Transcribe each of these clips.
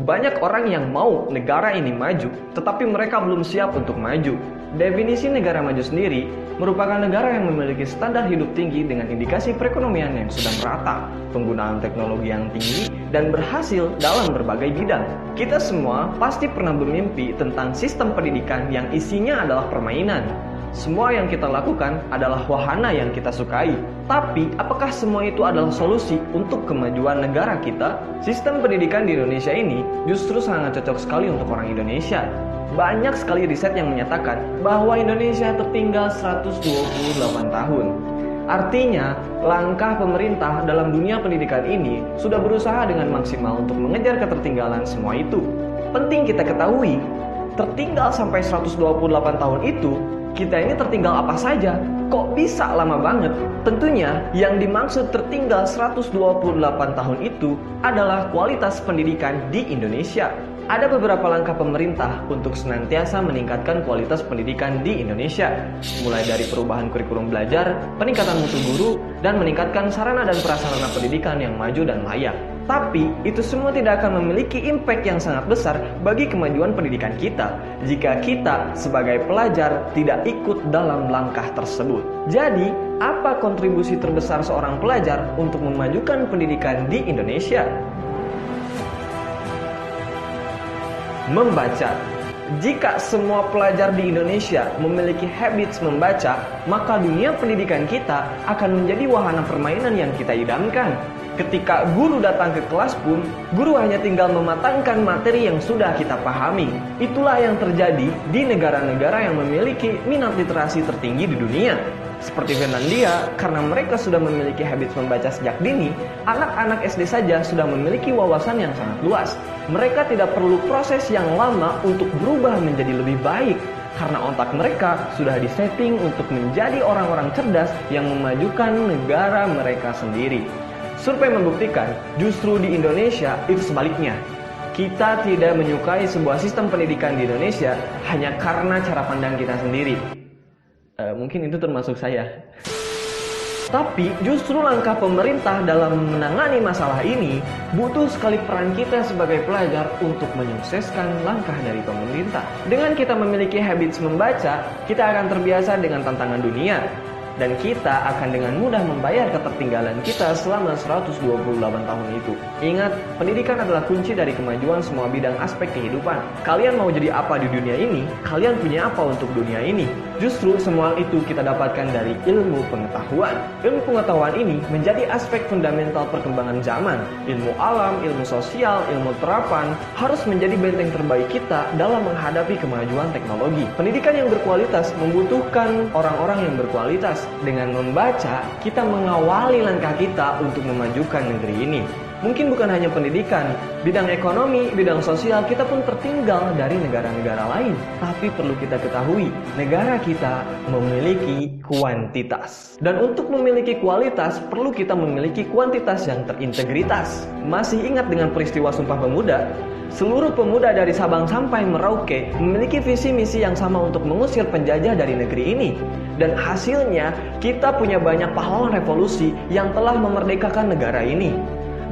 Banyak orang yang mau negara ini maju, tetapi mereka belum siap untuk maju. Definisi negara maju sendiri merupakan negara yang memiliki standar hidup tinggi dengan indikasi perekonomian yang sudah merata, penggunaan teknologi yang tinggi, dan berhasil dalam berbagai bidang. Kita semua pasti pernah bermimpi tentang sistem pendidikan yang isinya adalah permainan. Semua yang kita lakukan adalah wahana yang kita sukai. Tapi, apakah semua itu adalah solusi untuk kemajuan negara kita? Sistem pendidikan di Indonesia ini justru sangat cocok sekali untuk orang Indonesia. Banyak sekali riset yang menyatakan bahwa Indonesia tertinggal 128 tahun. Artinya, langkah pemerintah dalam dunia pendidikan ini sudah berusaha dengan maksimal untuk mengejar ketertinggalan semua itu. Penting kita ketahui, tertinggal sampai 128 tahun itu, kita ini tertinggal apa saja? Kok bisa lama banget? Tentunya yang dimaksud tertinggal 128 tahun itu adalah kualitas pendidikan di Indonesia. Ada beberapa langkah pemerintah untuk senantiasa meningkatkan kualitas pendidikan di Indonesia, mulai dari perubahan kurikulum belajar, peningkatan mutu guru, dan meningkatkan sarana dan prasarana pendidikan yang maju dan layak. Tapi, itu semua tidak akan memiliki impact yang sangat besar bagi kemajuan pendidikan kita jika kita sebagai pelajar tidak ikut dalam langkah tersebut. Jadi, apa kontribusi terbesar seorang pelajar untuk memajukan pendidikan di Indonesia? Membaca. Jika semua pelajar di Indonesia memiliki habits membaca, maka dunia pendidikan kita akan menjadi wahana permainan yang kita idamkan. Ketika guru datang ke kelas pun, guru hanya tinggal mematangkan materi yang sudah kita pahami. Itulah yang terjadi di negara-negara yang memiliki minat literasi tertinggi di dunia. Seperti Finlandia, karena mereka sudah memiliki habits membaca sejak dini, anak-anak SD saja sudah memiliki wawasan yang sangat luas. Mereka tidak perlu proses yang lama untuk berubah menjadi lebih baik, karena otak mereka sudah disetting untuk menjadi orang-orang cerdas yang memajukan negara mereka sendiri. Survei membuktikan justru di Indonesia itu sebaliknya. Kita tidak menyukai sebuah sistem pendidikan di Indonesia hanya karena cara pandang kita sendiri. Mungkin itu termasuk saya. Tapi justru langkah pemerintah dalam menangani masalah ini butuh sekali peran kita sebagai pelajar untuk menyukseskan langkah dari pemerintah. Dengan kita memiliki habits membaca, kita akan terbiasa dengan tantangan dunia. Dan kita akan dengan mudah membayar ketertinggalan kita selama 128 tahun itu. Ingat, pendidikan adalah kunci dari kemajuan semua bidang aspek kehidupan. Kalian mau jadi apa di dunia ini? Kalian punya apa untuk dunia ini? Justru semua itu kita dapatkan dari ilmu pengetahuan. Ilmu pengetahuan ini menjadi aspek fundamental perkembangan zaman. Ilmu alam, ilmu sosial, ilmu terapan harus menjadi benteng terbaik kita dalam menghadapi kemajuan teknologi. Pendidikan yang berkualitas membutuhkan orang-orang yang berkualitas. Dengan membaca, kita mengawali langkah kita untuk memajukan negeri ini. Mungkin bukan hanya pendidikan, bidang ekonomi, bidang sosial kita pun tertinggal dari negara-negara lain. Tapi perlu kita ketahui, negara kita memiliki kuantitas. Dan untuk memiliki kualitas, perlu kita memiliki kuantitas yang terintegritas. Masih ingat dengan peristiwa Sumpah Pemuda? Seluruh pemuda dari Sabang sampai Merauke memiliki visi misi yang sama untuk mengusir penjajah dari negeri ini. Dan hasilnya, kita punya banyak pahlawan revolusi yang telah memerdekakan negara ini.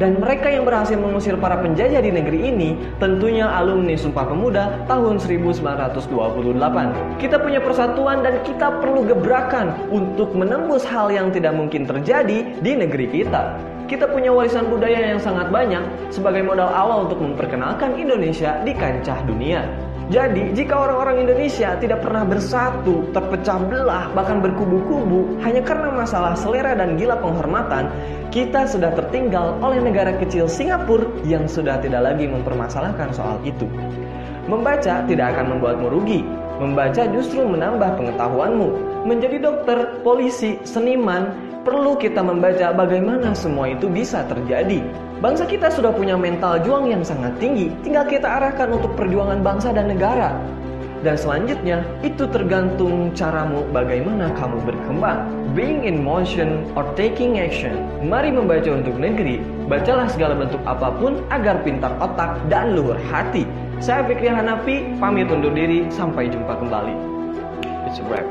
Dan mereka yang berhasil mengusir para penjajah di negeri ini tentunya alumni Sumpah Pemuda tahun 1928. Kita punya persatuan dan kita perlu gebrakan untuk menembus hal yang tidak mungkin terjadi di negeri kita. Kita punya warisan budaya yang sangat banyak sebagai modal awal untuk memperkenalkan Indonesia di kancah dunia. Jadi, jika orang-orang Indonesia tidak pernah bersatu, terpecah belah, bahkan berkubu-kubu hanya karena masalah selera dan gila penghormatan, kita sudah tertinggal oleh negara kecil Singapura yang sudah tidak lagi mempermasalahkan soal itu. Membaca tidak akan membuatmu rugi. Membaca justru menambah pengetahuanmu. Menjadi dokter, polisi, seniman, perlu kita membaca bagaimana semua itu bisa terjadi. Bangsa kita sudah punya mental juang yang sangat tinggi, tinggal kita arahkan untuk perjuangan bangsa dan negara. Dan selanjutnya, itu tergantung caramu bagaimana kamu berkembang. Being in motion or taking action. Mari membaca untuk negeri. Bacalah segala bentuk apapun agar pintar otak dan luhur hati. Saya Fikri Hanafi, pamit undur diri. Sampai jumpa kembali. It's a wrap.